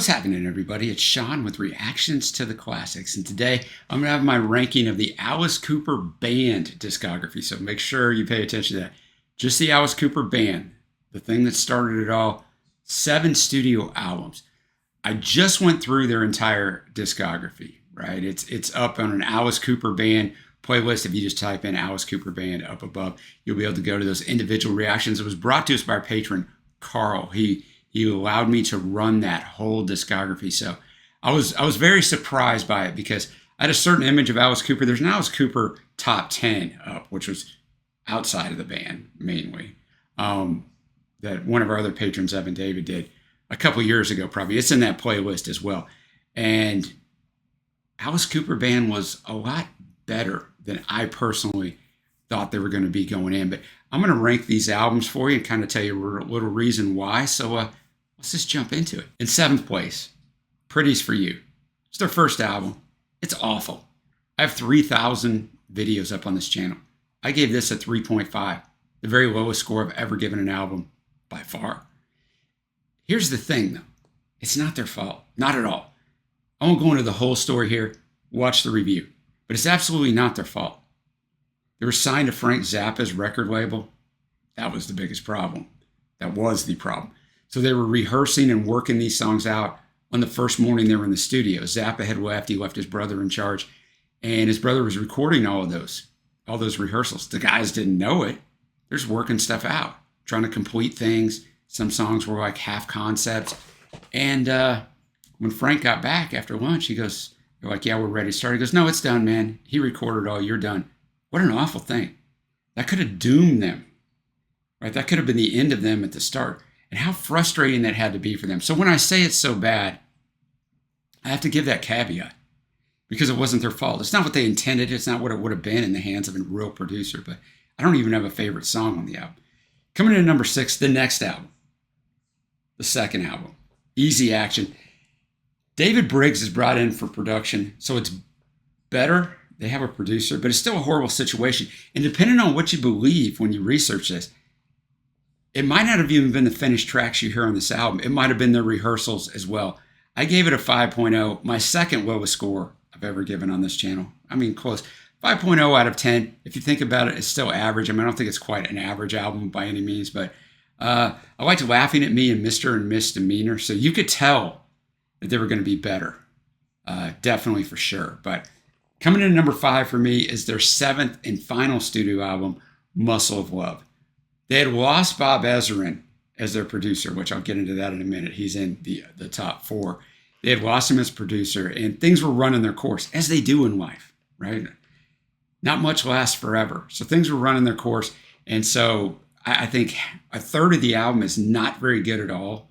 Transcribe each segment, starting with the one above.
What's happening, everybody? It's Sean with Reactions to the Classics, and today I'm going to have my ranking of the Alice Cooper Band discography, so make sure you pay attention to that. Just the Alice Cooper Band, the thing that started it all, 7 studio albums. I just went through their entire discography, right? It's up on an Alice Cooper Band playlist. If you just type in Alice Cooper Band up above, you'll be able to go to those individual reactions. It was brought to us by our patron, Carl. He allowed me to run that whole discography. So I was very surprised by it because I had a certain image of Alice Cooper. There's an Alice Cooper top 10 up, which was outside of the band mainly, that one of our other patrons, Evan David, did a couple years ago probably. It's in that playlist as well. And Alice Cooper Band was a lot better than I personally thought they were going to be going in. But I'm going to rank these albums for you and kind of tell you a little reason why. So let's just jump into it. In 7th place, Pretty's For You. It's their first album. It's awful. I have 3,000 videos up on this channel. I gave this a 3.5, the very lowest score I've ever given an album by far. Here's the thing, though. It's not their fault. Not at all. I won't go into the whole story here. Watch the review. But it's absolutely not their fault. They were signed to Frank Zappa's record label. That was the biggest problem. That was the problem. So they were rehearsing and working these songs out on the first morning they were in the studio. Zappa had left. He left his brother in charge. And his brother was recording all those rehearsals. The guys didn't know it. They're just working stuff out, trying to complete things. Some songs were like half concepts. And when Frank got back after lunch, he goes, they're like, yeah, we're ready to start. He goes, no, it's done, man. He recorded all. You're done. What an awful thing. That could have doomed them, right? That could have been the end of them at the start. And how frustrating that had to be for them. So when I say it's so bad, I have to give that caveat because it wasn't their fault. It's not what they intended. It's not what it would have been in the hands of a real producer. But I don't even have a favorite song on the album. Coming in at number 6, the next album, the second album, Easy Action. David Briggs is brought in for production, so it's better. They have a producer, but it's still a horrible situation. And depending on what you believe when you research this, it might not have even been the finished tracks you hear on this album. It might have been the rehearsals as well. I gave it a 5.0, my second lowest score I've ever given on this channel. I mean, close. 5.0 out of 10. If you think about it, it's still average. I mean, I don't think it's quite an average album by any means, but I liked Laughing at Me and Mr. and Misdemeanor. So you could tell that they were going to be better. Definitely for sure. But coming in at number 5 for me is their 7th and final studio album, Muscle of Love. They had lost Bob Ezrin as their producer, which I'll get into that in a minute. He's in the top 4. They had lost him as producer, and things were running their course, as they do in life, right? Not much lasts forever. So things were running their course. And so I think a third of the album is not very good at all.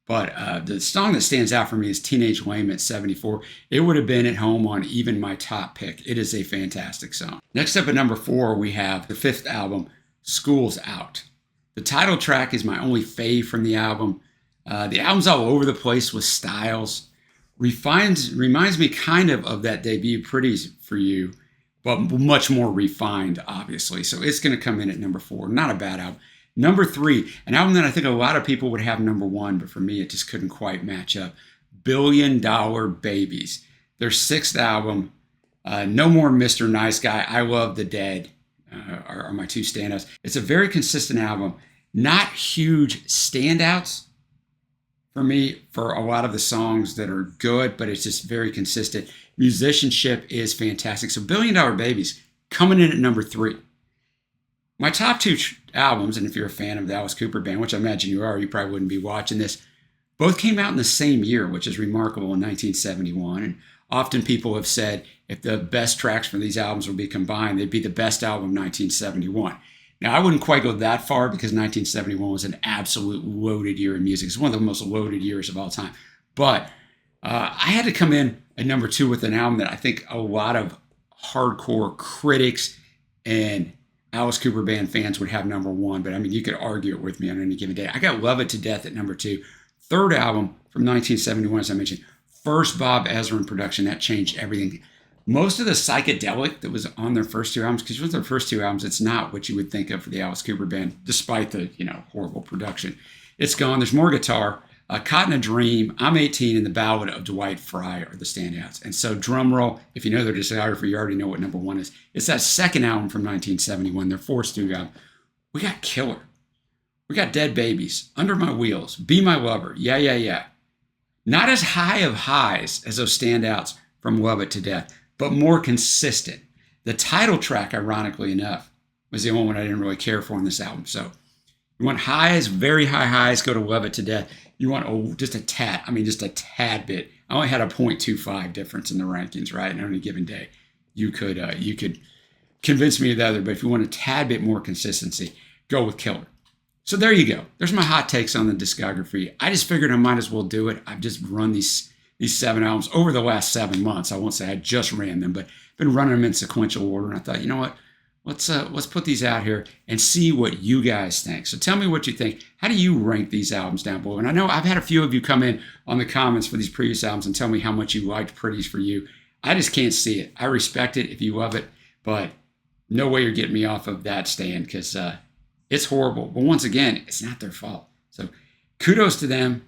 But the song that stands out for me is Teenage Lame at 74. It would have been at home on even my top pick. It is a fantastic song. Next up at number 4, we have the 5th album, School's Out. The title track is my only fave from the album. The album's all over the place with styles. Reminds me kind of that debut, Pretty's For You, but much more refined, obviously. So it's going to come in at number 4. Not a bad album. Number 3, an album that I think a lot of people would have number 1, but for me, it just couldn't quite match up. Billion Dollar Babies. Their 6th album, No More Mr. Nice Guy, I Love the Dead are my 2 standouts. It's a very consistent album. Not huge standouts for me for a lot of the songs that are good, but it's just very consistent. Musicianship is fantastic. So Billion Dollar Babies coming in at number 3. My top 2 albums, and if you're a fan of the Alice Cooper Band, which I imagine you are, you probably wouldn't be watching this, both came out in the same year, which is remarkable, in 1971. And often people have said if the best tracks from these albums would be combined, they'd be the best album of 1971. Now, I wouldn't quite go that far because 1971 was an absolute loaded year in music. It's one of the most loaded years of all time. But I had to come in at number 2 with an album that I think a lot of hardcore critics and Alice Cooper Band fans would have number 1, but I mean, you could argue it with me on any given day. I got Love It to Death at number 2. 3rd album from 1971, as I mentioned. First Bob Ezrin production, that changed everything. Most of the psychedelic that was on their first 2 albums, because with their first 2 albums, it's not what you would think of for the Alice Cooper Band, despite the horrible production. It's gone. There's more guitar. Caught in a Dream, I'm 18, and The Ballad of Dwight Fry are the standouts. And so, drum roll, if you know their discography, you already know what number one is. It's that second album from 1971, their fourth studio album. We got Killer. We got Dead Babies, Under My Wheels, Be My Lover, Yeah, Yeah, Yeah. Not as high of highs as those standouts from Love It to Death, but more consistent. The title track, ironically enough, was the only one I didn't really care for on this album. So you want highs, very high highs, go to Love It to Death. You want just a tad bit. I only had a 0.25 difference in the rankings, right? And on a given day, you could convince me of the other. But if you want a tad bit more consistency, go with Killer. So there you go. There's my hot takes on the discography. I just figured I might as well do it. I've just run these 7 albums over the last 7 months. I won't say I just ran them, but I've been running them in sequential order. And I thought, you know what? Let's put these out here and see what you guys think. So tell me what you think. How do you rank these albums down below? And I know I've had a few of you come in on the comments for these previous albums and tell me how much you liked Pretties for You. I just can't see it. I respect it if you love it, but no way you're getting me off of that stand because it's horrible. But once again, it's not their fault. So kudos to them.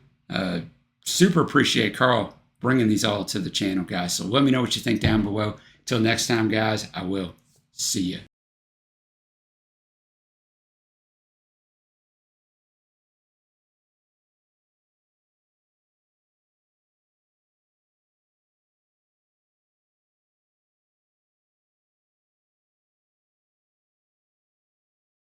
Super appreciate Carl bringing these all to the channel, guys. So let me know what you think down below. Till next time, guys, I will see you.